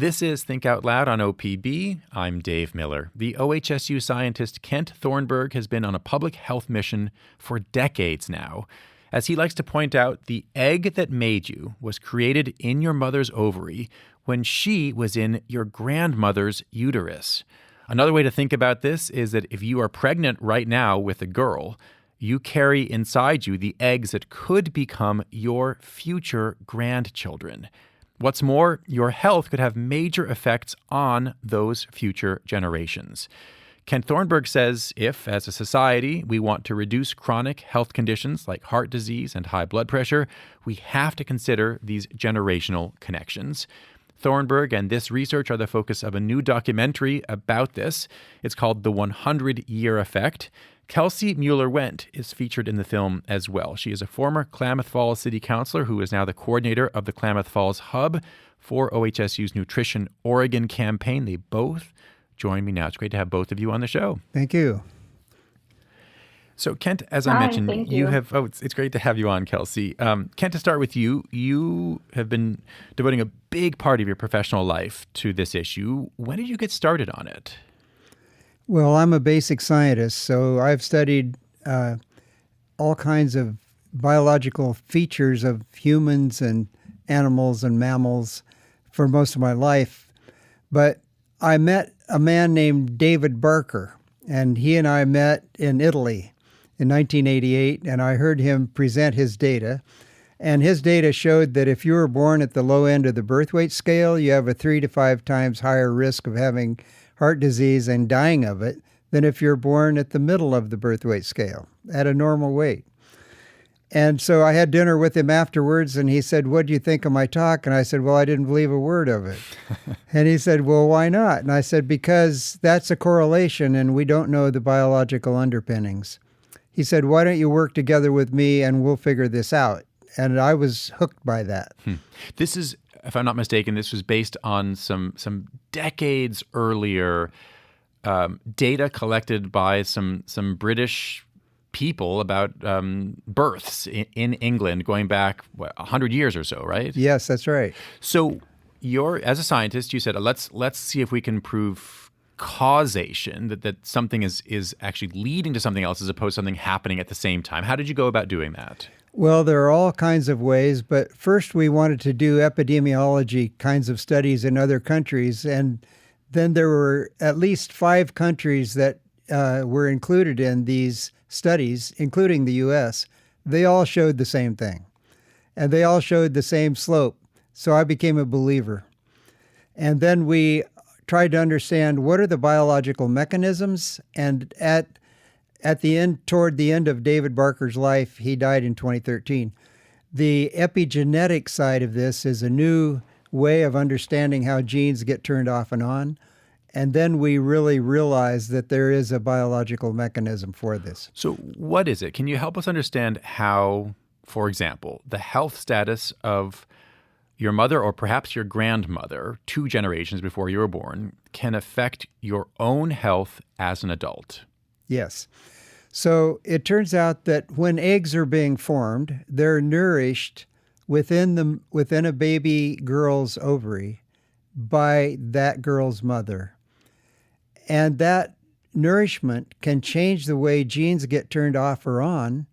This is Think Out Loud on OPB. I'm Dave Miller. The OHSU scientist Kent Thornburg has been on a public health mission for decades now. As he likes to point out, the egg that made you was created in your mother's ovary when she was in your grandmother's uterus. Another way to think about this is that if you are pregnant right now with a girl, you carry inside you the eggs that could become your future grandchildren. What's more, your health could have major effects on those future generations. Kent Thornburg says if, as a society, we want to reduce chronic health conditions like heart disease and high blood pressure, we have to consider these generational connections. Thornburg and this research are the focus of a new documentary about this. It's called The 100-Year Effect. Kelsey Mueller-Wendt is featured in the film as well. She is a former Klamath Falls City Councilor who is now the coordinator of the Klamath Falls Hub for OHSU's Nutrition Oregon campaign. They both join me now. It's great to have both of you on the show. Thank you. So, Kent, as I mentioned, you have... it's great to have you on, Kelsey. Kent, to start with you, you have been devoting a big part of your professional life to this issue. When did you get started on it? Well, I'm a basic scientist, so I've studied all kinds of biological features of humans and animals and mammals for most of my life. But I met a man named David Barker, and he and I met in Italy in 1988, and I heard him present his data. And his data showed that if you were born at the low end of the birth weight scale, you have a 3 to 5 times higher risk of having heart disease and dying of it than if you're born at the middle of the birth weight scale at a normal weight. And so I had dinner with him afterwards, and he said, "What do you think of my talk?" And I said, "Well, I didn't believe a word of it." And he said, "Well, why not?" And I said, "Because that's a correlation, and we don't know the biological underpinnings." He said, "Why don't you work together with me, and we'll figure this out?" And I was hooked by that. This is, if I'm not mistaken, this was based on some decades earlier data collected by some British people about births in England going back 100 years or so, right? Yes, that's right. So as a scientist, you said, let's see if we can prove causation, that something is actually leading to something else as opposed to something happening at the same time. How did you go about doing that? Well, there are all kinds of ways, but first we wanted to do epidemiology kinds of studies in other countries, and then there were at least 5 countries that were included in these studies, including the U.S. They all showed the same thing, and they all showed the same slope, so I became a believer. And then we tried to understand what are the biological mechanisms, and toward the end of David Barker's life, he died in 2013. The epigenetic side of this is a new way of understanding how genes get turned off and on. And then we really realized that there is a biological mechanism for this. So what is it? Can you help us understand how, for example, the health status of your mother or perhaps your grandmother 2 generations before you were born can affect your own health as an adult? Yes. So it turns out that when eggs are being formed, they're nourished within a baby girl's ovary by that girl's mother. And that nourishment can change the way genes get turned off or on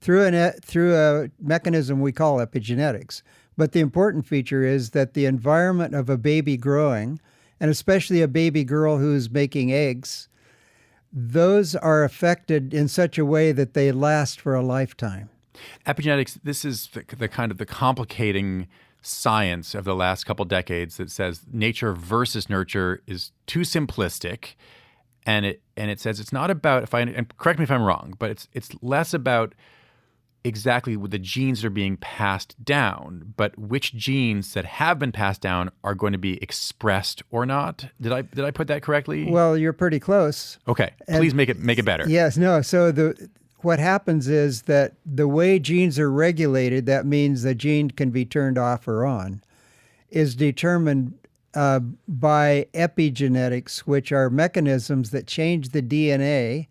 through a mechanism we call epigenetics. But the important feature is that the environment of a baby growing, and especially a baby girl who's making eggs, those are affected in such a way that they last for a lifetime. Epigenetics, this is the kind of the complicating science of the last couple decades that says nature versus nurture is too simplistic, and it says it's not about, and correct me if I'm wrong, but it's less about exactly what the genes that are being passed down, but which genes that have been passed down are going to be expressed or not. Did I put that correctly? Well, you're pretty close. Okay, please make it better. Yes, no. So what happens is that the way genes are regulated, that means the gene can be turned off or on, is determined by epigenetics, which are mechanisms that change the DNA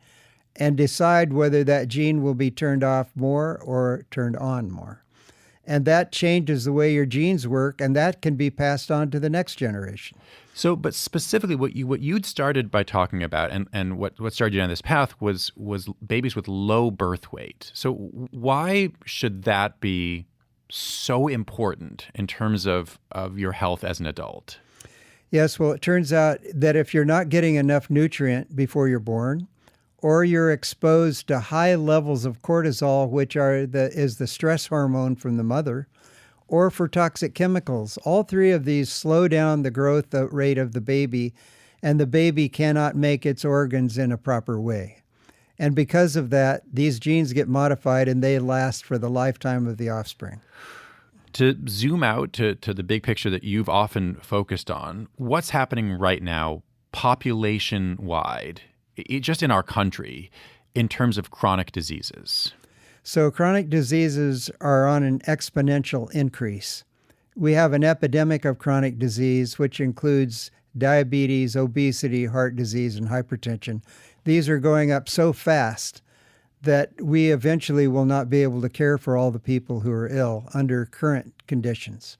and decide whether that gene will be turned off more or turned on more. And that changes the way your genes work, and that can be passed on to the next generation. So, but specifically, what you'd started by talking about, and what started you down this path was babies with low birth weight. So, why should that be so important in terms of your health as an adult? Yes, well, it turns out that if you're not getting enough nutrient before you're born, or you're exposed to high levels of cortisol, which is the stress hormone from the mother, or for toxic chemicals. All three of these slow down the growth rate of the baby, and the baby cannot make its organs in a proper way. And because of that, these genes get modified and they last for the lifetime of the offspring. To zoom out to the big picture that you've often focused on, what's happening right now, population-wide, just in our country, in terms of chronic diseases? So chronic diseases are on an exponential increase. We have an epidemic of chronic disease, which includes diabetes, obesity, heart disease, and hypertension. These are going up so fast that we eventually will not be able to care for all the people who are ill under current conditions.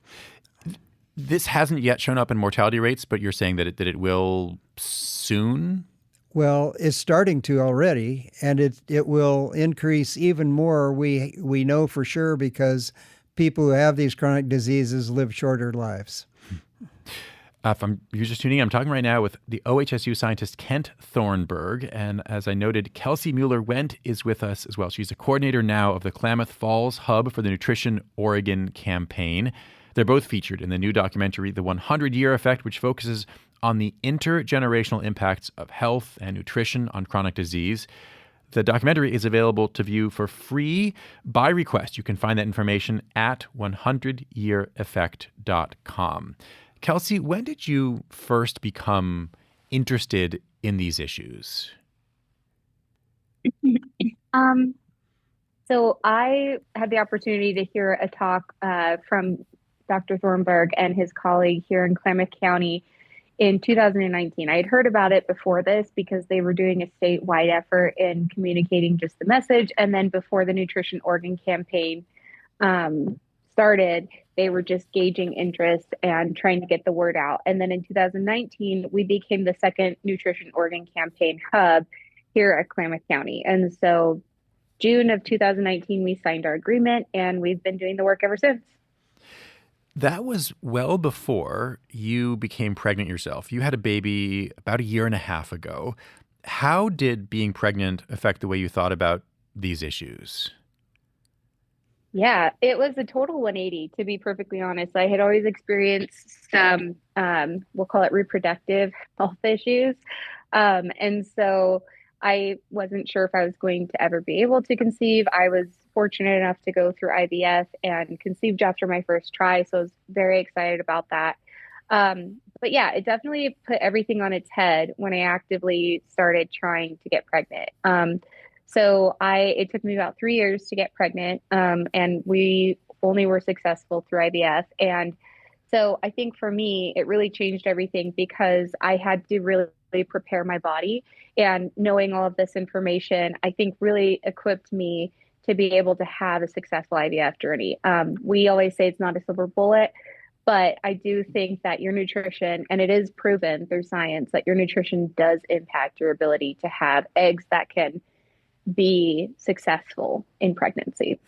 This hasn't yet shown up in mortality rates, but you're saying that it will soon? Well, it's starting to already, and it will increase even more. We know for sure because people who have these chronic diseases live shorter lives. You're just tuning in, I'm talking right now with the OHSU scientist Kent Thornburg. And as I noted, Kelsey Mueller-Wendt is with us as well. She's a coordinator now of the Klamath Falls Hub for the Nutrition Oregon campaign. They're both featured in the new documentary, The 100-Year Effect, which focuses on the intergenerational impacts of health and nutrition on chronic disease. The documentary is available to view for free by request. You can find that information at 100yeareffect.com. Kelsey, when did you first become interested in these issues? So I had the opportunity to hear a talk from Dr. Thornburg and his colleague here in Klamath County in 2019. I had heard about it before this because they were doing a statewide effort in communicating just the message. And then before the Nutrition Oregon campaign started, they were just gauging interest and trying to get the word out. And then in 2019, we became the second Nutrition Oregon campaign hub here at Klamath County. And so June of 2019, we signed our agreement and we've been doing the work ever since. That was well before you became pregnant yourself. You had a baby about a year and a half ago. How did being pregnant affect the way you thought about these issues? Yeah, it was a total 180, to be perfectly honest. I had always experienced some, we'll call it reproductive health issues. And so I wasn't sure if I was going to ever be able to conceive. I was fortunate enough to go through IVF and conceived after my first try. So I was very excited about that. But yeah, it definitely put everything on its head when I actively started trying to get pregnant. It took me about 3 years to get pregnant, and we only were successful through IVF. And so I think for me, it really changed everything because I had to really prepare my body, and knowing all of this information, I think really equipped me to be able to have a successful IVF journey. We always say it's not a silver bullet, but I do think that your nutrition, and it is proven through science that your nutrition does impact your ability to have eggs that can be successful in pregnancy.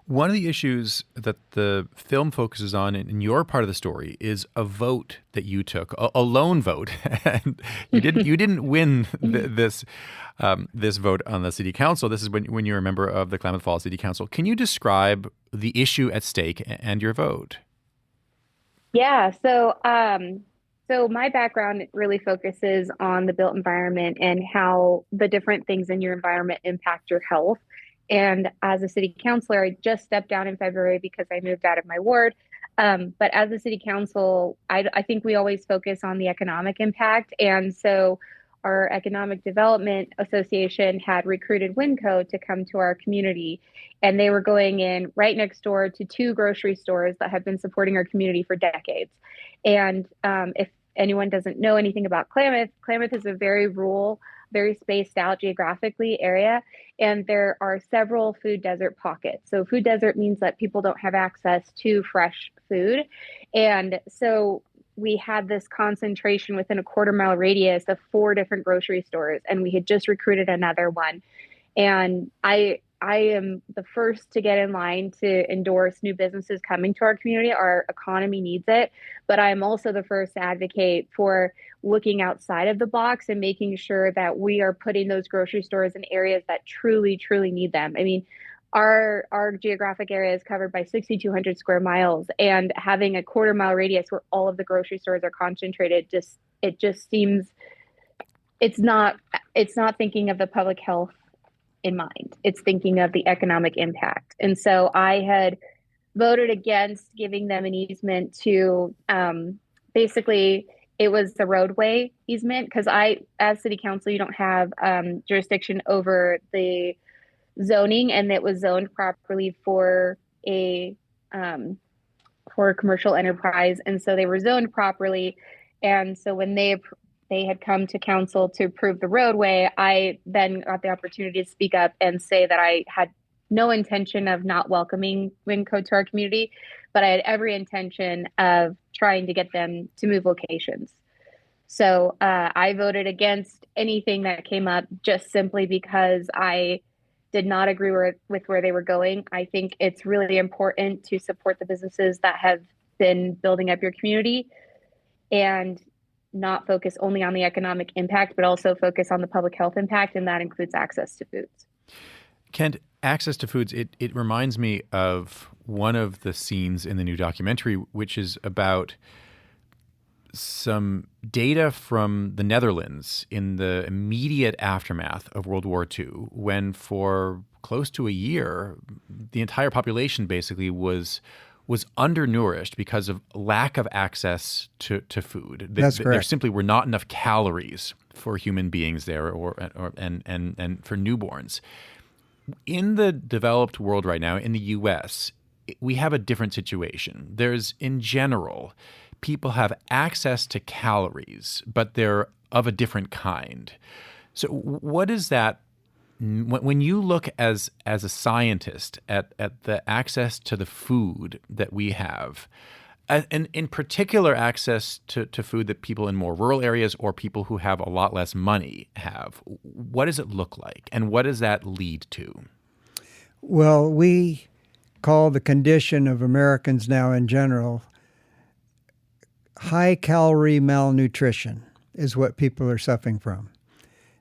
One of the issues that the film focuses on in your part of the story is a vote that you took, a lone vote. And you didn't win this vote on the city council. This is when you're a member of the Klamath Falls City Council. Can you describe the issue at stake and your vote? Yeah, so my background really focuses on the built environment and how the different things in your environment impact your health. And as a city councilor, I just stepped down in February because I moved out of my ward. But as a city council, I think we always focus on the economic impact. And so our Economic Development Association had recruited Winco to come to our community. And they were going in right next door to two grocery stores that have been supporting our community for decades. And if anyone doesn't know anything about Klamath, Klamath is a very rural very spaced out geographically area, and there are several food desert pockets. So food desert means that people don't have access to fresh food. And so we had this concentration within a quarter-mile radius of 4 different grocery stores, and we had just recruited another one. And I am the first to get in line to endorse new businesses coming to our community. Our economy needs it, but I'm also the first to advocate for looking outside of the box and making sure that we are putting those grocery stores in areas that truly, truly need them. I mean, our geographic area is covered by 6,200 square miles, and having a quarter-mile radius where all of the grocery stores are concentrated, it just seems it's not thinking of the public health in mind. It's thinking of the economic impact. And so I had voted against giving them an easement to basically it was the roadway easement, because as city council, you don't have jurisdiction over the zoning, and it was zoned properly for a commercial enterprise. And so they were zoned properly. And so when they had come to council to approve the roadway, I then got the opportunity to speak up and say that I had no intention of not welcoming Winco to our community, but I had every intention of trying to get them to move locations. So I voted against anything that came up just simply because I did not agree with where they were going. I think it's really important to support the businesses that have been building up your community and not focus only on the economic impact, but also focus on the public health impact, and that includes access to foods. Kent, access to foods, it reminds me of one of the scenes in the new documentary, which is about some data from the Netherlands in the immediate aftermath of World War II, when for close to a year, the entire population basically was undernourished because of lack of access to food. That's correct. There simply were not enough calories for human beings there, and for newborns. In the developed world right now, in the U.S., we have a different situation. There's, in general, people have access to calories, but they're of a different kind. So what is that? When you look as a scientist at the access to the food that we have, and in particular access to food that people in more rural areas or people who have a lot less money have, what does it look like, and what does that lead to? Well, we call the condition of Americans now in general high-calorie malnutrition is what people are suffering from.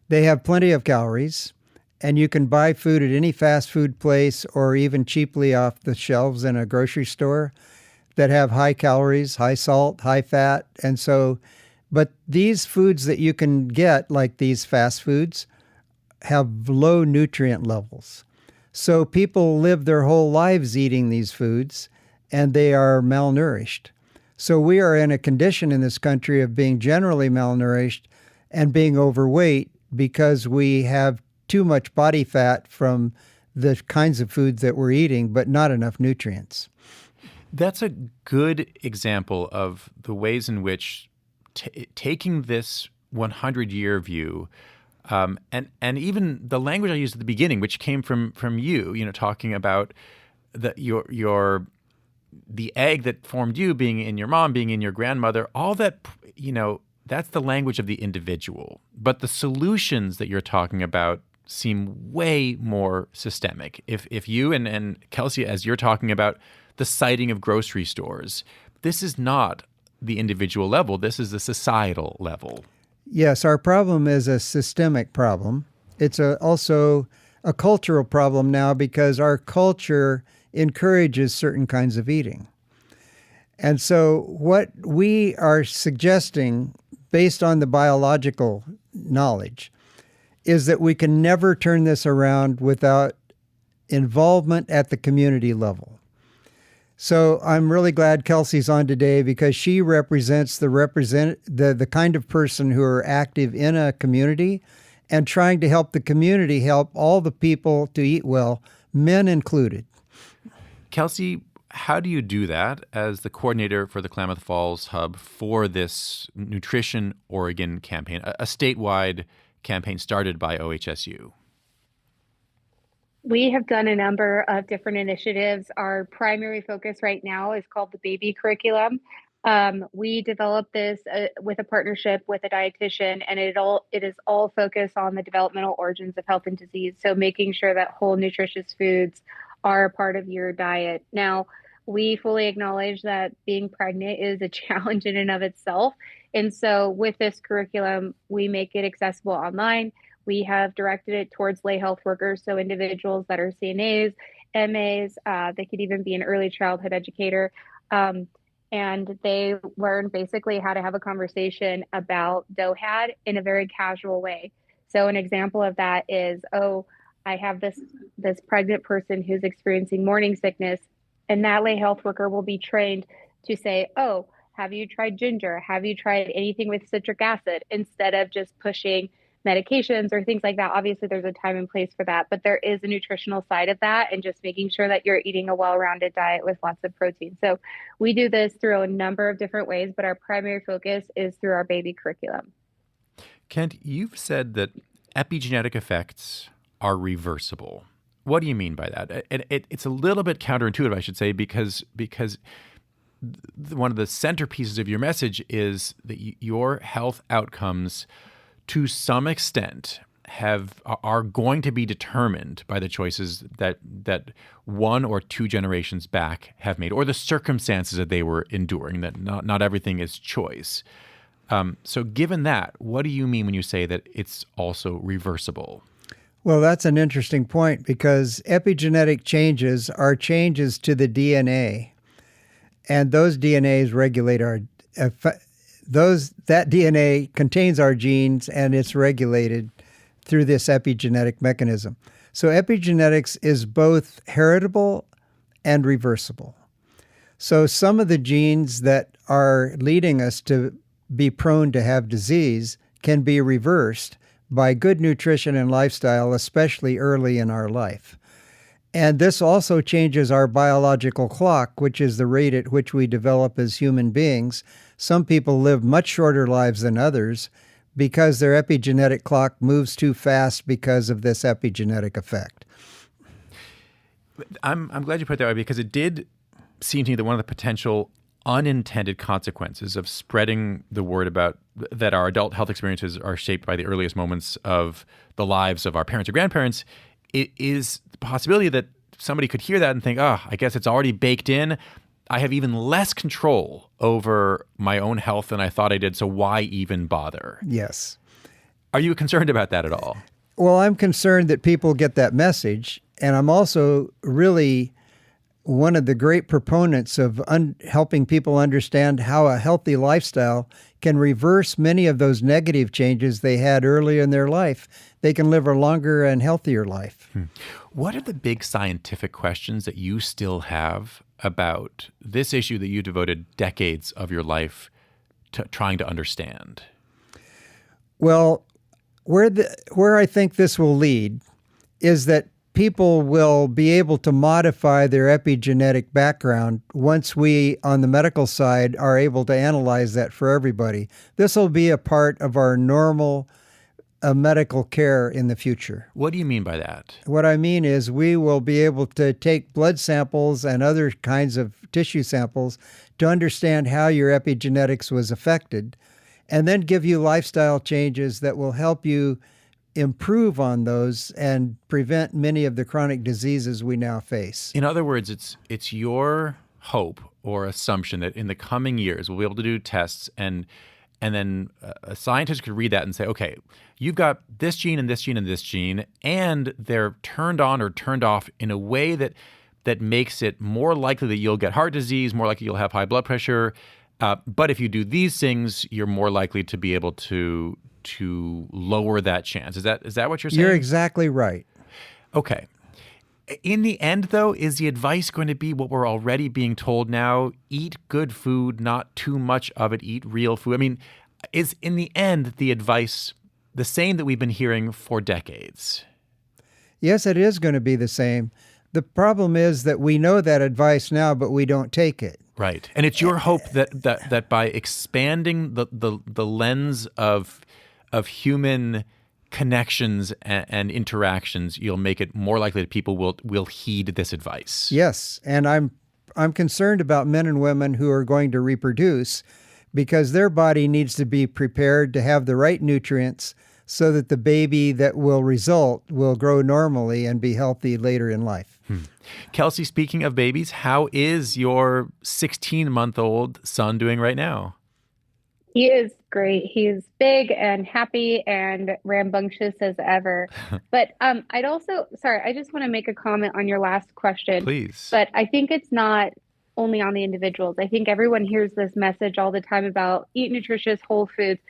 They have plenty of calories, and you can buy food at any fast food place or even cheaply off the shelves in a grocery store that have high calories, high salt, high fat. And so, but these foods that you can get, like these fast foods, have low nutrient levels. So people live their whole lives eating these foods, and they are malnourished. So we are in a condition in this country of being generally malnourished and being overweight because we have too much body fat from the kinds of foods that we're eating, but not enough nutrients. That's a good example of the ways in which taking this 100-year view, and even the language I used at the beginning, which came from you, talking about the egg that formed you being in your mom, being in your grandmother, all that, that's the language of the individual. But the solutions that you're talking about seem way more systemic. If you and Kelsey, as you're talking about the siting of grocery stores, this is not the individual level. This is the societal level. Yes, our problem is a systemic problem. It's also a cultural problem now because our culture encourages certain kinds of eating. And so what we are suggesting, based on the biological knowledge, is that we can never turn this around without involvement at the community level. So I'm really glad Kelsey's on today because she represents the kind of person who are active in a community and trying to help the community help all the people to eat well, men included. Kelsey, how do you do that as the coordinator for the Klamath Falls Hub for this Nutrition Oregon campaign, a statewide campaign started by OHSU? We have done a number of different initiatives. Our primary focus right now is called the baby curriculum. We developed this with a partnership with a dietitian, and it is all focused on the developmental origins of health and disease. So making sure that whole nutritious foods are a part of your diet. Now, we fully acknowledge that being pregnant is a challenge in and of itself. And so with this curriculum, we make it accessible online. We have directed it towards lay health workers, so individuals that are CNAs, MAs, they could even be an early childhood educator. And they learn basically how to have a conversation about DOHAD in a very casual way. So an example of that is, oh, I have this pregnant person who's experiencing morning sickness, and that lay health worker will be trained to say, oh, have you tried ginger? Have you tried anything with citric acid? Instead of just pushing medications or things like that. Obviously, there's a time and place for that, but there is a nutritional side of that, and just making sure that you're eating a well-rounded diet with lots of protein. So we do this through a number of different ways, but our primary focus is through our baby curriculum. Kent, you've said that epigenetic effects are reversible. What do you mean by that? It's a little bit counterintuitive, I should say, because one of the centerpieces of your message is that your health outcomes, to some extent, are going to be determined by the choices that one or two generations back have made, or the circumstances that they were enduring. That not everything is choice. So, given that, what do you mean when you say that it's also reversible? Well, that's an interesting point, because epigenetic changes are changes to the DNA, and those DNAs regulate that DNA contains our genes, and it's regulated through this epigenetic mechanism. So epigenetics is both heritable and reversible. So some of the genes that are leading us to be prone to have disease can be reversed by good nutrition and lifestyle, especially early in our life. And this also changes our biological clock, which is the rate at which we develop as human beings. Some people live much shorter lives than others because their epigenetic clock moves too fast because of this epigenetic effect. I'm glad you put it that way, because it did seem to me that one of the potential unintended consequences of spreading the word about that our adult health experiences are shaped by the earliest moments of the lives of our parents or grandparents, it is the possibility that somebody could hear that and think, oh, I guess it's already baked in. I have even less control over my own health than I thought I did, so why even bother? Yes. Are you concerned about that at all? Well, I'm concerned that people get that message, and I'm also really one of the great proponents of helping people understand how a healthy lifestyle can reverse many of those negative changes they had early in their life. They can live a longer and healthier life. What are the big scientific questions that you still have about this issue that you devoted decades of your life to trying to understand? Well, where I think this will lead is that people will be able to modify their epigenetic background once we, on the medical side, are able to analyze that for everybody. This will be a part of our normal medical care in the future. What do you mean by that? What I mean is we will be able to take blood samples and other kinds of tissue samples to understand how your epigenetics was affected, and then give you lifestyle changes that will help you improve on those and prevent many of the chronic diseases we now face. In other words, it's your hope or assumption that in the coming years we'll be able to do tests and then a scientist could read that and say, okay, you've got this gene and this gene and this gene, and they're turned on or turned off in a way that makes it more likely that you'll get heart disease, more likely you'll have high blood pressure. But if you do these things, you're more likely to be able to lower that chance. Is that what you're saying? You're exactly right. Okay. In the end, though, is the advice going to be what we're already being told now? Eat good food, not too much of it. Eat real food. I mean, is in the end the advice the same that we've been hearing for decades? Yes, it is going to be the same. The problem is that we know that advice now, but we don't take it. Right. And it's your hope that by expanding the lens of human connections and interactions, you'll make it more likely that people will heed this advice. Yes, and I'm concerned about men and women who are going to reproduce, because their body needs to be prepared to have the right nutrients so that the baby that will result will grow normally and be healthy later in life. Kelsey, speaking of babies, how is your 16-month-old son doing right now? He is great. He is big and happy and rambunctious as ever. But I just want to make a comment on your last question. Please. But I think it's not only on the individuals. I think everyone hears this message all the time about eat nutritious whole foods.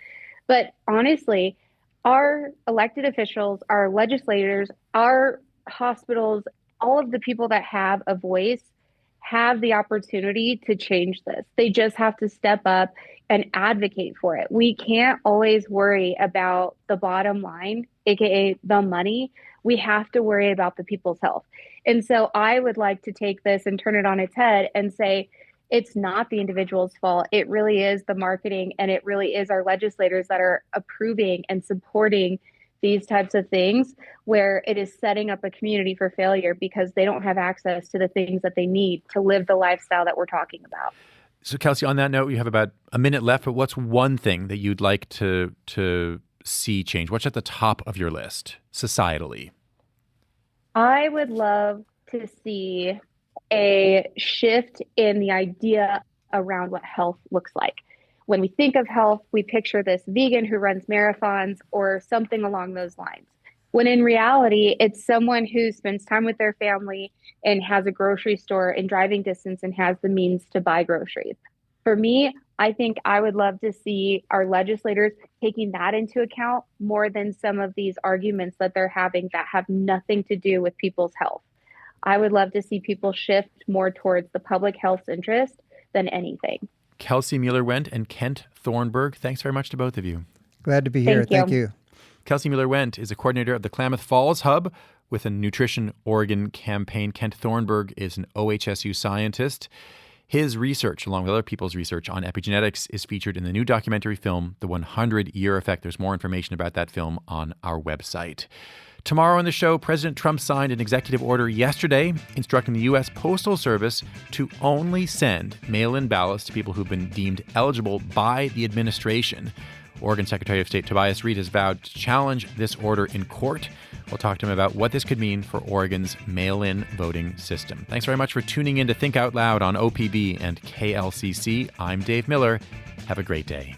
But honestly, our elected officials, our legislators, our hospitals, all of the people that have a voice have the opportunity to change this. They just have to step up and advocate for it. We can't always worry about the bottom line, aka the money. We have to worry about the people's health. And so I would like to take this and turn it on its head and say, it's not the individual's fault. It really is the marketing, and it really is our legislators that are approving and supporting these types of things, where it is setting up a community for failure because they don't have access to the things that they need to live the lifestyle that we're talking about. So, Kelsey, on that note, you have about a minute left, but what's one thing that you'd like to see change? What's at the top of your list societally? I would love to see a shift in the idea around what health looks like. When we think of health, we picture this vegan who runs marathons or something along those lines. When in reality, it's someone who spends time with their family and has a grocery store in driving distance and has the means to buy groceries. For me, I think I would love to see our legislators taking that into account more than some of these arguments that they're having that have nothing to do with people's health. I would love to see people shift more towards the public health interest than anything. Kelsey Mueller-Wendt and Kent Thornburg, thanks very much to both of you. Glad to be here. Thank you. Kelsey Mueller-Wendt is a coordinator of the Klamath Falls Hub with a Nutrition Oregon campaign. Kent Thornburg is an OHSU scientist. His research, along with other people's research on epigenetics, is featured in the new documentary film, The 100-Year Effect. There's more information about that film on our website. Tomorrow on the show, President Trump signed an executive order yesterday instructing the U.S. Postal Service to only send mail-in ballots to people who've been deemed eligible by the administration. Oregon Secretary of State Tobias Reed has vowed to challenge this order in court. We'll talk to him about what this could mean for Oregon's mail-in voting system. Thanks very much for tuning in to Think Out Loud on OPB and KLCC. I'm Dave Miller. Have a great day.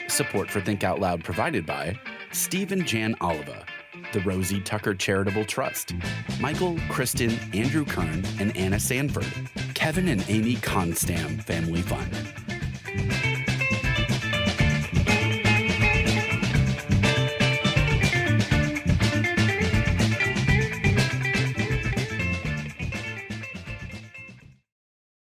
Support for Think Out Loud provided by Stephen Jan Oliva, the Rosie Tucker Charitable Trust, Michael, Kristen, Andrew Kern, and Anna Sanford, Kevin and Amy Constam Family Fund.